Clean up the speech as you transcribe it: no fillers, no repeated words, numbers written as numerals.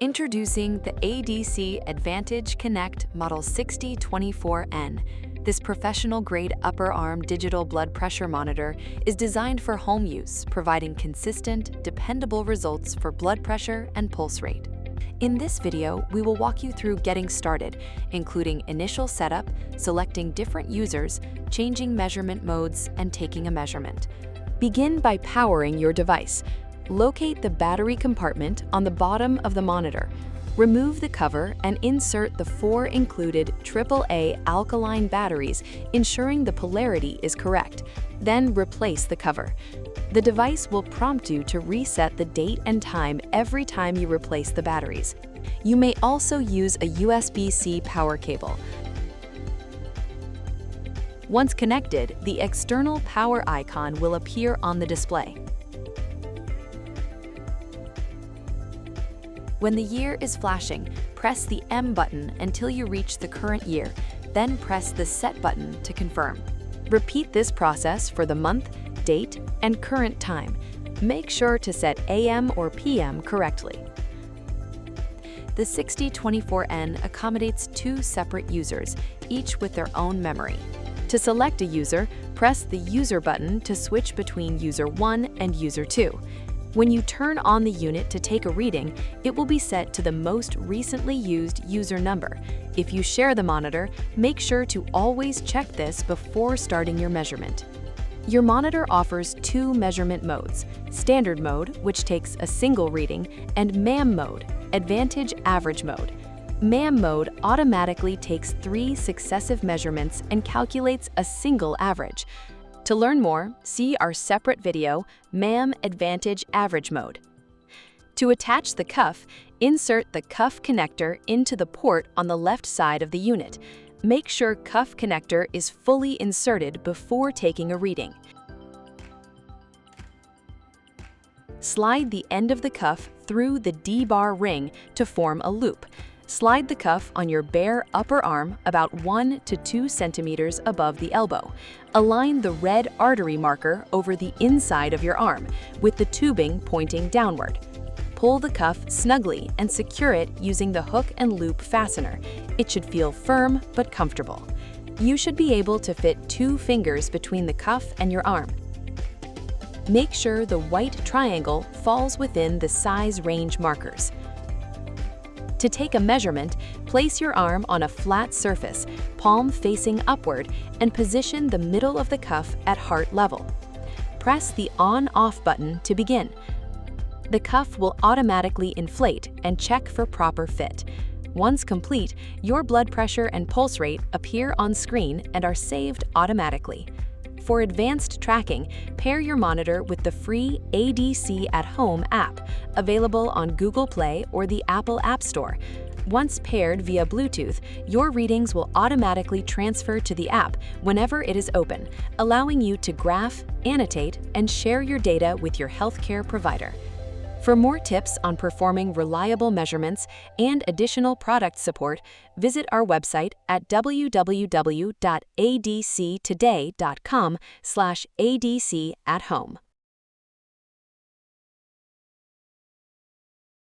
Introducing the ADC Advantage Connect Model 6024N. This professional-grade upper arm digital blood pressure monitor is designed for home use, providing consistent, dependable results for blood pressure and pulse rate. In this video, we will walk you through getting started, including initial setup, selecting different users, changing measurement modes, and taking a measurement. Begin by powering your device. Locate the battery compartment on the bottom of the monitor. Remove the cover and insert the 4 included AAA alkaline batteries, ensuring the polarity is correct. Then replace the cover. The device will prompt you to reset the date and time every time you replace the batteries. You may also use a USB-C power cable. Once connected, the external power icon will appear on the display. When the year is flashing, press the M button until you reach the current year, then press the Set button to confirm. Repeat this process for the month, date, and current time. Make sure to set AM or PM correctly. The 6024N accommodates 2 separate users, each with their own memory. To select a user, press the User button to switch between User 1 and User 2. When you turn on the unit to take a reading, it will be set to the most recently used user number. If you share the monitor, make sure to always check this before starting your measurement. Your monitor offers 2 measurement modes: Standard mode, which takes a single reading, and MAM mode, Advantage Average mode. MAM mode automatically takes 3 successive measurements and calculates a single average. To learn more, see our separate video, MAM Advantage Average Mode. To attach the cuff, insert the cuff connector into the port on the left side of the unit. Make sure cuff connector is fully inserted before taking a reading. Slide the end of the cuff through the D-bar ring to form a loop. Slide the cuff on your bare upper arm about 1 to 2 centimeters above the elbow. Align the red artery marker over the inside of your arm, with the tubing pointing downward. Pull the cuff snugly and secure it using the hook and loop fastener. It should feel firm but comfortable. You should be able to fit 2 fingers between the cuff and your arm. Make sure the white triangle falls within the size range markers. To take a measurement, place your arm on a flat surface, palm facing upward, and position the middle of the cuff at heart level. Press the on-off button to begin. The cuff will automatically inflate and check for proper fit. Once complete, your blood pressure and pulse rate appear on screen and are saved automatically. For advanced tracking, pair your monitor with the free ADC at Home app, available on Google Play or the Apple App Store. Once paired via Bluetooth, your readings will automatically transfer to the app whenever it is open, allowing you to graph, annotate, and share your data with your healthcare provider. For more tips on performing reliable measurements and additional product support, visit our website at www.adctoday.com/ADC at home.